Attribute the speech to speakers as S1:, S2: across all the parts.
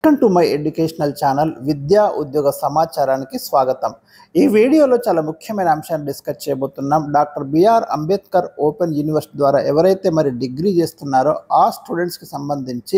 S1: Welcome to my educational channel విద్యా ఉద్యోగ సమాచారానికి స్వాగతం. ఈ వీడియోలో చాలా ముఖ్యమైన అంశాన్ని డిస్కస్ చేయబోతున్నాం. Doctor BR Ambedkar open university ద్వారా ఎవరైతే మరి డిగ్రీ చేస్తున్నారో ఆ స్టూడెంట్స్కి సంబంధించి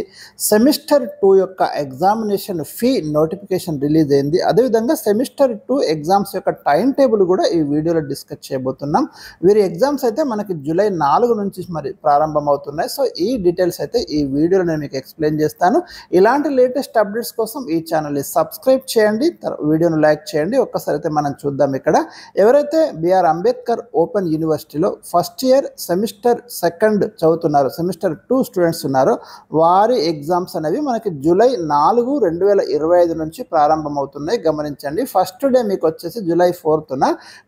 S1: సెమిస్టర్ 2 యొక్క ఎగ్జామినేషన్ ఫీ నోటిఫికేషన్ రిలీజ్ అయింది. అదేవిధంగా సెమిస్టర్ 2 ఎగ్జామ్స్ యొక్క టైం టేబుల్ కూడా ఈ వీడియోలో డిస్కస్ చేయబోతున్నాం. వీరి ఎగ్జామ్స్ అయితే మనకి జూలై 4 నుంచి మరి ప్రారంభమవుతున్నాయి. సో ఈ డీటెయిల్స్ అయితే ఈ వీడియోలో నేను మీకు ఎక్స్ప్లెయిన్ చేస్తాను. ఇలాంటి లేటెస్ట్ అప్డేట్స్ కోసం ఈ ఛానల్ని సబ్స్క్రైబ్ చేయండి, వీడియోను లైక్ చేయండి. ఒక్కసారి అయితే మనం చూద్దాం. ఇక్కడ ఎవరైతే బిఆర్ అంబేద్కర్ ఓపెన్ యూనివర్సిటీలో ఫస్ట్ ఇయర్ సెమిస్టర్ 2 చదువుతున్నారో, సెమిస్టర్ 2 స్టూడెంట్స్ ఉన్నారో వారి ఎగ్జామ్స్ అనేవి మనకి జూలై 4, 2025 నుంచి ప్రారంభమవుతున్నాయి. గమనించండి. ఫస్ట్ డే మీకు వచ్చేసి జూలై 4న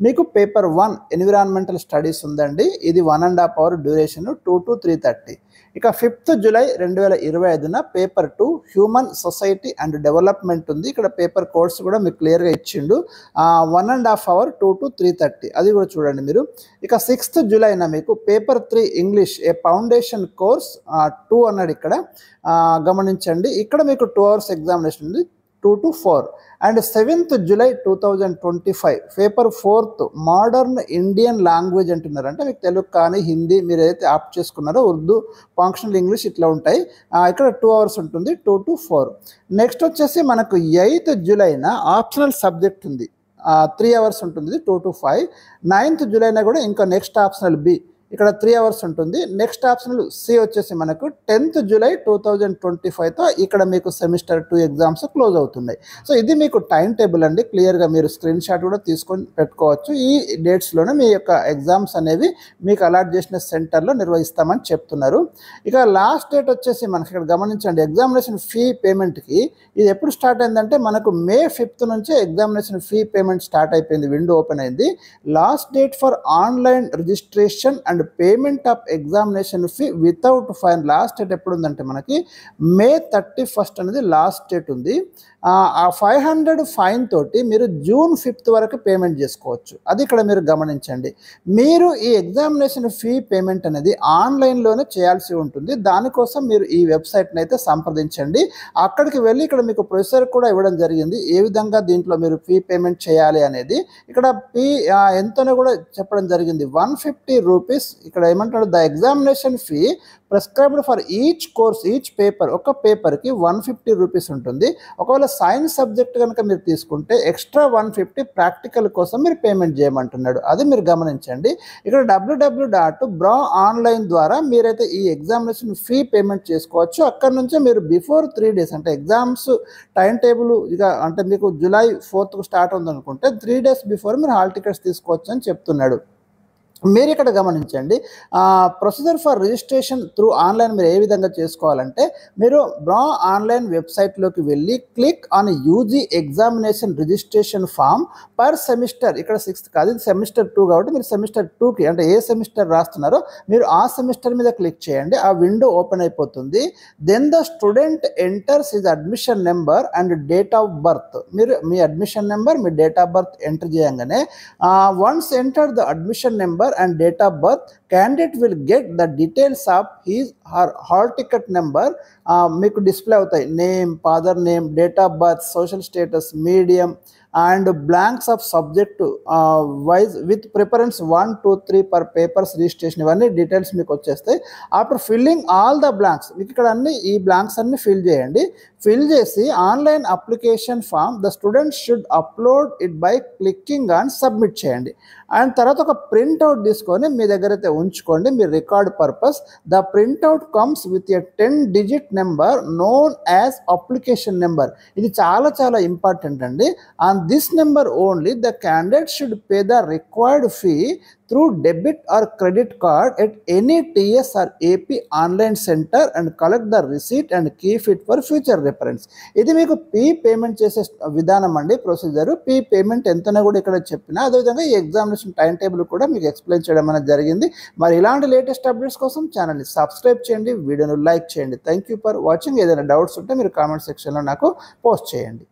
S1: మీకు పేపర్ 1 ఎన్విరాన్మెంటల్ స్టడీస్ ఉందండి. ఇది 1.5 అవర్ డ్యూరేషన్ 2 to 3:30. ఇక 5th జూలై 2025న paper 2 human society and development ఉంది. ఇక్కడ పేపర్ కోడ్స్ కూడా మీకు క్లియర్గా ఇచ్చిండు. 1.5 అవర్ 2 to 3:30 అది కూడా చూడండి మీరు. ఇక 6th జూలైన మీకు పేపర్ 3 ఇంగ్లీష్ ఏ ఫౌండేషన్ కోర్స్ 2 అన్నాడు. ఇక్కడ గమనించండి. ఇక్కడ మీకు 2 hours ఎగ్జామినేషన్ ఉంది 2 to 4. And 7th July 2025 paper 4th modern Indian language అంటున్నారు. అంటే మీకు తెలుగు కానీ హిందీ మీరు ఏదైతే ఆప్ట్ చేసుకున్నారో ఉర్దూ, ఫంక్షనల్ ఇంగ్లీష్ ఇట్లా ఉంటాయి. ఇక్కడ 2 hours ఉంటుంది 2 to 4. నెక్స్ట్ వచ్చేసి మనకు 8th జూలైన ఆప్షనల్ సబ్జెక్ట్ ఉంది 3 hours ఉంటుంది 2 to 5. 9th జూలైన కూడా ఇంకా నెక్స్ట్ ఆప్షనల్ బి ఇక్కడ 3 hours ఉంటుంది. నెక్స్ట్ ఆప్షనల్ సి వచ్చేసి మనకు 10th జూలై 2025తో ఇక్కడ మీకు సెమిస్టర్ 2 ఎగ్జామ్స్ క్లోజ్ అవుతున్నాయి. సో ఇది మీకు టైం టేబుల్ అండి. క్లియర్గా మీరు స్క్రీన్ షాట్ కూడా తీసుకొని పెట్టుకోవచ్చు. ఈ డేట్స్లోనే మీ యొక్క ఎగ్జామ్స్ అనేవి మీకు అలాట్ చేసిన సెంటర్లో నిర్వహిస్తామని చెప్తున్నారు. ఇక లాస్ట్ డేట్ వచ్చేసి మనకి ఇక్కడ గమనించండి. ఎగ్జామినేషన్ ఫీ పేమెంట్కి ఇది ఎప్పుడు స్టార్ట్ అయిందంటే మనకు మే 5th నుంచే ఎగ్జామినేషన్ ఫీ పేమెంట్ స్టార్ట్ అయిపోయింది. విండో ఓపెన్ అయింది. Last date for online registration and payment of examination fee without fine last date ఎప్పుడు ఉందంటే మనకి మే 31st అనేది లాస్ట్ డేట్ ఉంది. ఆ 500 ఫైన్ తోటి మీరు జూన్ 5th వరకు పేమెంట్ చేసుకోవచ్చు. అది ఇక్కడ మీరు గమనించండి. మీరు ఈ ఎగ్జామినేషన్ ఫీ పేమెంట్ అనేది ఆన్లైన్లోనే చేయాల్సి ఉంటుంది. దానికోసం మీరు ఈ వెబ్సైట్ని అయితే సంప్రదించండి. అక్కడికి వెళ్ళి ఇక్కడ మీకు ప్రొసెసర్ కూడా ఇవ్వడం జరిగింది. ఏ విధంగా దీంట్లో మీరు ఫీ పేమెంట్ చేయాలి అనేది ఇక్కడ ఫీ ఎంతనో కూడా చెప్పడం జరిగింది. 150 రూపీస్. ఇక్కడ ఏమంటాడు, the examination fee prescribed for each course each paper, ఒక పేపర్కి 150 రూపీస్ ఉంటుంది. ఒకవేళ సైన్స్ సబ్జెక్ట్ కనుక మీరు తీసుకుంటే ఎక్స్ట్రా 150 ప్రాక్టికల్ కోసం మీరు పేమెంట్ చేయమంటున్నాడు. అది మీరు గమనించండి. ఇక్కడ www.braonline ద్వారా మీరైతే ఈ ఎగ్జామినేషన్ ఫీ పేమెంట్ చేసుకోవచ్చు. అక్కడ నుంచే మీరు బిఫోర్ 3 days అంటే ఎగ్జామ్స్ టైం టేబుల్ ఇక అంటే మీకు జూలై 4th స్టార్ట్ ఉందనుకుంటే 3 days బిఫోర్ మీరు హాల్ టికెట్స్ తీసుకోవచ్చు అని చెప్తున్నాడు. మీరు ఇక్కడ గమనించండి. Procedure for registration through online మీరు ఏ విధంగా చేసుకోవాలంటే మీరు బ్రా ఆన్లైన్ వెబ్సైట్లోకి వెళ్ళి click on UG examination registration form per semester. ఇక్కడ 6th కాదు, ఇది సెమిస్టర్ 2 కాబట్టి మీరు సెమిస్టర్ 2కి అంటే ఏ సెమిస్టర్ రాస్తున్నారో మీరు ఆ సెమిస్టర్ మీద క్లిక్ చేయండి. ఆ విండో ఓపెన్ అయిపోతుంది. Then the student enters his admission number and date of birth. మీరు మీ అడ్మిషన్ నెంబర్ మీ డేట్ ఆఫ్ బర్త్ ఎంటర్ చేయగానే once enter the admission number and date of birth, candidate will get the details of his or hall ticket number. మీకు display అవుతాయి. Name, father name, date of birth, social status, medium and blanks of subject wise with preference 1, 2, 3 per papers registration. ఇవన్నీ details మీకు వచ్చేస్తాయి. After filling all the blanks మీకు ఇక్కడ అన్ని ఈ blanks అన్ని ఫిల్ చేయండి. ఫిల్ చేసి online application form the students should upload it by clicking on submit చేయండి. అండ్ తర్వాత ఒక ప్రింట్అవుట్ తీసుకొని మీ దగ్గర అయితే ఉంచుకోండి మీ record purpose. The printout comes with a 10-digit number known as application number. ఇది చాలా చాలా ఇంపార్టెంట్ అండి. On this number only the candidate should pay the required fee through debit or credit card at any TS or AP online center and collect the receipt and keep it for future reference. ఇది మీకు fee payment చేసే విధానం అండి. Procedure fee payment ఎంతనో కూడా ఇక్కడ చెప్పిన. అదేవిధంగా ఈ ఎగ్జామినేషన్ టైం టేబుల్ కూడా మీకు ఎక్స్ప్లెయిన్ చేయడం అనేది జరిగింది. మరి ఇలాంటి లేటెస్ట్ అప్డేట్స్ కోసం ఛానల్ని సబ్స్క్రైబ్ చేయండి, వీడియోను లైక్ చేయండి. Thank you for watching. ఏదైనా డౌట్స్ ఉంటే మీరు కామెంట్ సెక్షన్లో నాకు పోస్ట్ చేయండి.